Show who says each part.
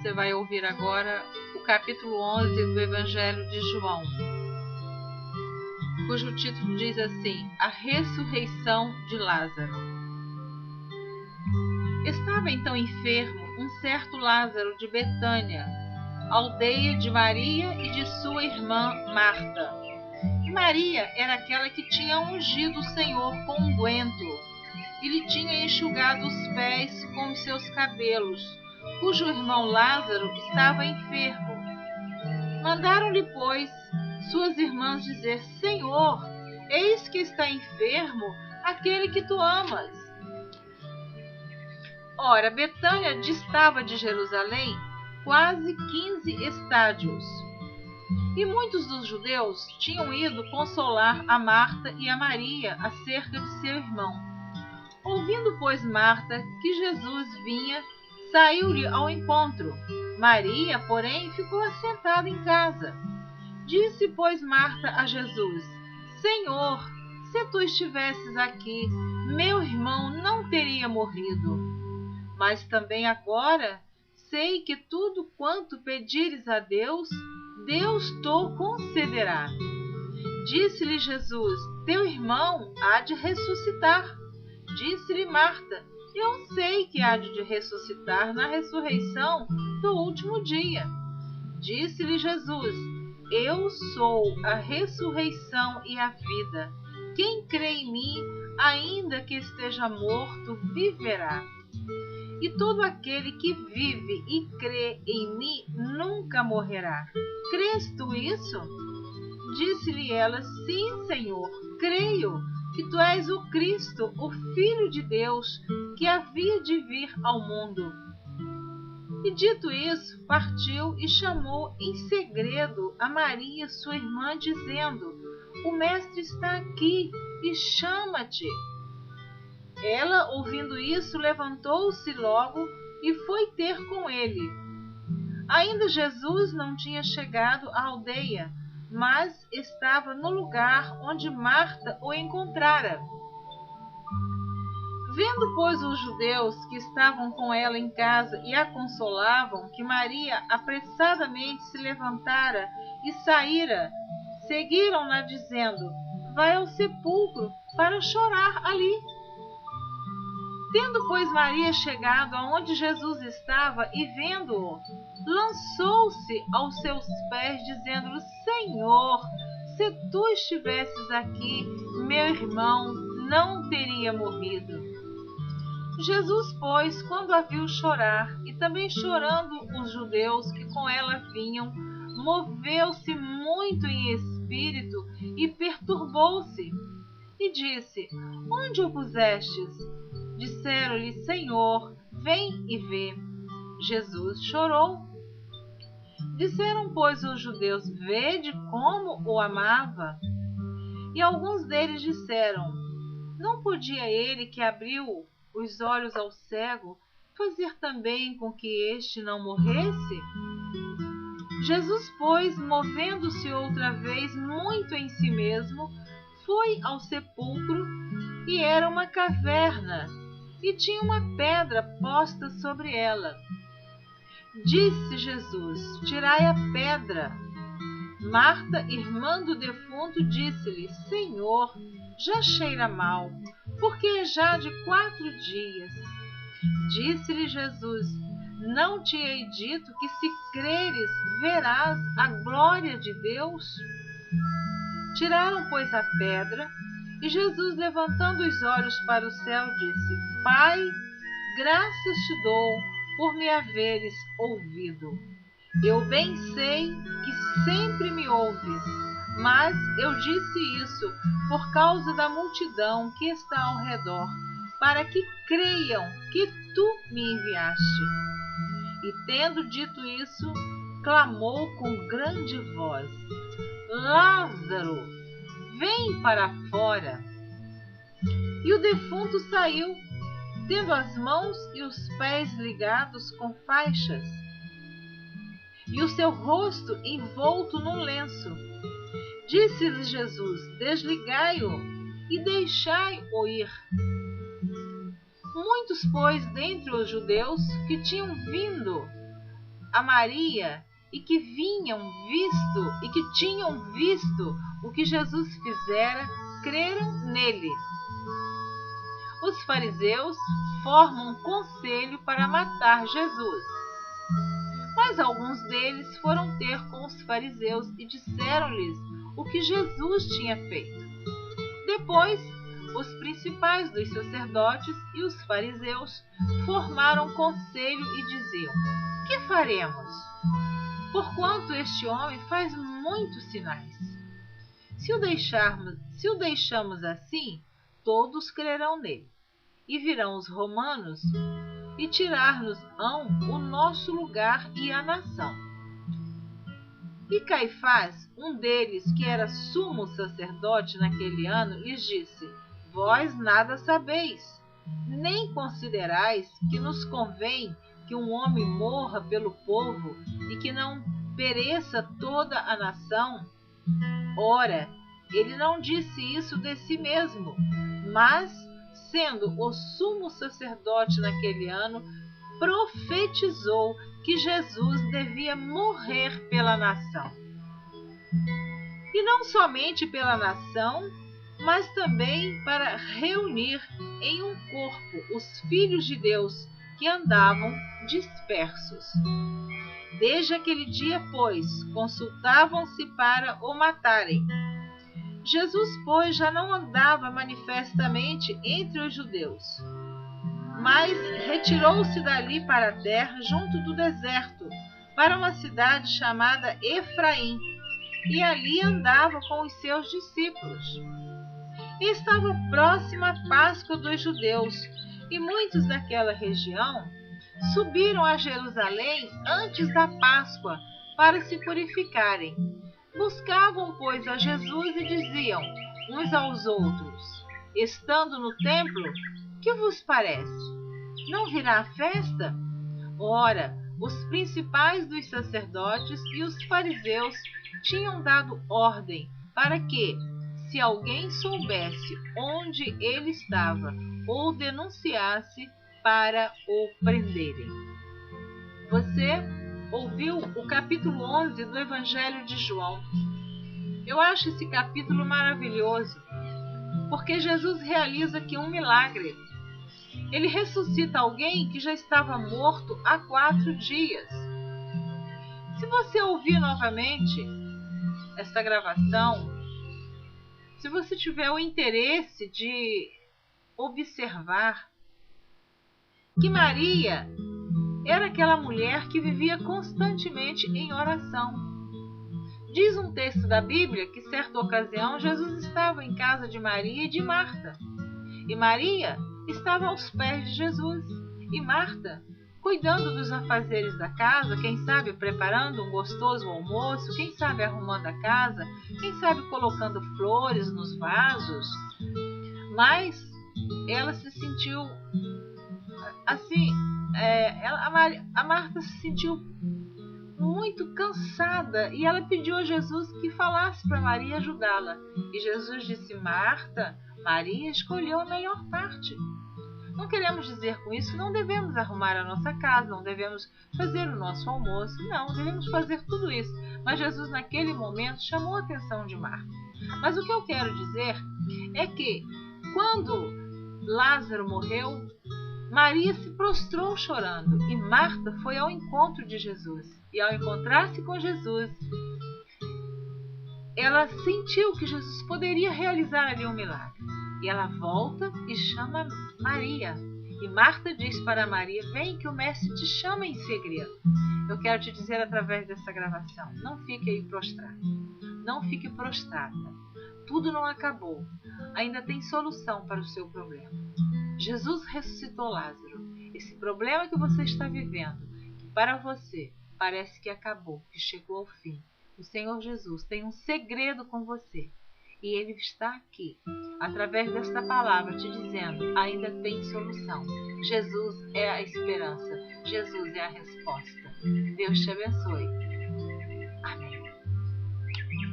Speaker 1: você vai ouvir agora o capítulo 11 do Evangelho de João, cujo título diz assim: A ressurreição de Lázaro. Estava então enfermo um certo Lázaro de Betânia, aldeia de Maria e de sua irmã Marta. E Maria era aquela que tinha ungido o Senhor com unguento e lhe tinha enxugado os pés com os seus cabelos, cujo irmão Lázaro estava enfermo. Mandaram-lhe, pois, suas irmãs dizer: Senhor, eis que está enfermo aquele que tu amas. Ora, Betânia distava de Jerusalém quase 15 estádios. E muitos dos judeus tinham ido consolar a Marta e a Maria acerca de seu irmão. Ouvindo, pois, Marta que Jesus vinha, saiu-lhe ao encontro. Maria, porém, ficou assentada em casa. Disse, pois, Marta a Jesus: Senhor, se tu estivesses aqui, meu irmão não teria morrido. Mas também agora sei que tudo quanto pedires a Deus, Deus te concederá. Disse-lhe Jesus: Teu irmão há de ressuscitar. Disse-lhe Marta: Eu sei que há de ressuscitar na ressurreição do último dia. Disse-lhe Jesus: Eu sou a ressurreição e a vida. Quem crê em mim, ainda que esteja morto, viverá. E todo aquele que vive e crê em mim nunca morrerá. Crês tu isso? Disse-lhe ela: Sim, Senhor, creio que tu és o Cristo, o Filho de Deus, que havia de vir ao mundo. E dito isso, partiu e chamou em segredo a Maria, sua irmã, dizendo: O Mestre está aqui e chama-te. Ela, ouvindo isso, levantou-se logo e foi ter com ele. Ainda Jesus não tinha chegado à aldeia, mas estava no lugar onde Marta o encontrara. Vendo, pois, os judeus que estavam com ela em casa e a consolavam, que Maria apressadamente se levantara e saíra, seguiram-na dizendo: Vai ao sepulcro para chorar ali. Tendo, pois, Maria chegado aonde Jesus estava e vendo-o, lançou-se aos seus pés, dizendo-lhe: Senhor, se tu estivesses aqui, meu irmão não teria morrido. Jesus, pois, quando a viu chorar, e também chorando os judeus que com ela vinham, moveu-se muito em espírito e perturbou-se, e disse: Onde o pusestes? Disseram-lhe: Senhor, vem e vê. Jesus chorou. Disseram, pois, os judeus: Vede como o amava. E alguns deles disseram: Não podia ele que abriu os olhos ao cego fazer também com que este não morresse? Jesus, pois, movendo-se outra vez muito em si mesmo, foi ao sepulcro, e era uma caverna, e tinha uma pedra posta sobre ela. Disse Jesus: Tirai a pedra. Marta, irmã do defunto, disse-lhe: Senhor, já cheira mal, porque é já de 4 dias. Disse-lhe Jesus: Não te hei dito que, se creres, verás a glória de Deus? Tiraram, pois, a pedra, e Jesus, levantando os olhos para o céu, disse: Pai, graças te dou por me haveres ouvido. Eu bem sei que sempre me ouves, mas eu disse isso por causa da multidão que está ao redor, para que creiam que tu me enviaste. E tendo dito isso, clamou com grande voz: Lázaro, vem para fora. E o defunto saiu, tendo as mãos e os pés ligados com faixas, e o seu rosto envolto num lenço. Disse-lhes Jesus: Desligai-o e deixai-o ir. Muitos, pois, dentre os judeus que tinham vindo a Maria e que tinham visto o que Jesus fizera, creram nele. Os fariseus formam um conselho para matar Jesus. Mas alguns deles foram ter com os fariseus e disseram-lhes o que Jesus tinha feito. Depois, os principais dos sacerdotes e os fariseus formaram um conselho e diziam: que faremos? Porquanto este homem faz muitos sinais. Se o deixamos assim, todos crerão nele. E virão os romanos e tirar-nos-ão o nosso lugar e a nação. E Caifás, um deles, que era sumo sacerdote naquele ano, lhes disse: vós nada sabeis, nem considerais que nos convém que um homem morra pelo povo e que não pereça toda a nação? Ora, ele não disse isso de si mesmo, mas, sendo o sumo sacerdote naquele ano, profetizou que Jesus devia morrer pela nação. E não somente pela nação, mas também para reunir em um corpo os filhos de Deus que andavam dispersos. Desde aquele dia, pois, consultavam-se para o matarem. Jesus, pois, já não andava manifestamente entre os judeus, mas retirou-se dali para a terra junto do deserto, para uma cidade chamada Efraim, e ali andava com os seus discípulos. E estava próxima a Páscoa dos judeus, e muitos daquela região subiram a Jerusalém antes da Páscoa para se purificarem. Buscavam, pois, a Jesus e diziam uns aos outros, estando no templo: que vos parece? Não virá a festa? Ora, os principais dos sacerdotes e os fariseus tinham dado ordem para que, se alguém soubesse onde ele estava, ou denunciasse, para o prenderem. Você ouviu o capítulo 11 do Evangelho de João. Eu acho esse capítulo maravilhoso, porque Jesus realiza aqui um milagre. Ele ressuscita alguém que já estava morto há 4 dias. Se você ouvir novamente esta gravação, se você tiver o interesse de observar que Maria era aquela mulher que vivia constantemente em oração. Diz um texto da Bíblia que, certa ocasião, Jesus estava em casa de Maria e de Marta. E Maria estava aos pés de Jesus. E Marta, cuidando dos afazeres da casa, quem sabe preparando um gostoso almoço, quem sabe arrumando a casa, quem sabe colocando flores nos vasos. Mas ela se sentiu assim, a Marta se sentiu muito cansada e ela pediu a Jesus que falasse para Maria ajudá-la. E Jesus disse: Marta, Maria escolheu a melhor parte. Não queremos dizer com isso que não devemos arrumar a nossa casa, não devemos fazer o nosso almoço, não, devemos fazer tudo isso. Mas Jesus naquele momento chamou a atenção de Marta. Mas o que eu quero dizer é que quando Lázaro morreu, Maria se prostrou chorando e Marta foi ao encontro de Jesus. E ao encontrar-se com Jesus, ela sentiu que Jesus poderia realizar ali um milagre. E ela volta e chama Maria. E Marta diz para Maria: vem que o mestre te chama em segredo. Eu quero te dizer através dessa gravação: não fique aí prostrado. Não fique prostrada. Tudo não acabou. Ainda tem solução para o seu problema. Jesus ressuscitou Lázaro. Esse problema que você está vivendo, que para você parece que acabou, que chegou ao fim, o Senhor Jesus tem um segredo com você. E Ele está aqui, através desta palavra, te dizendo: ainda tem solução. Jesus é a esperança. Jesus é a resposta. Deus te abençoe.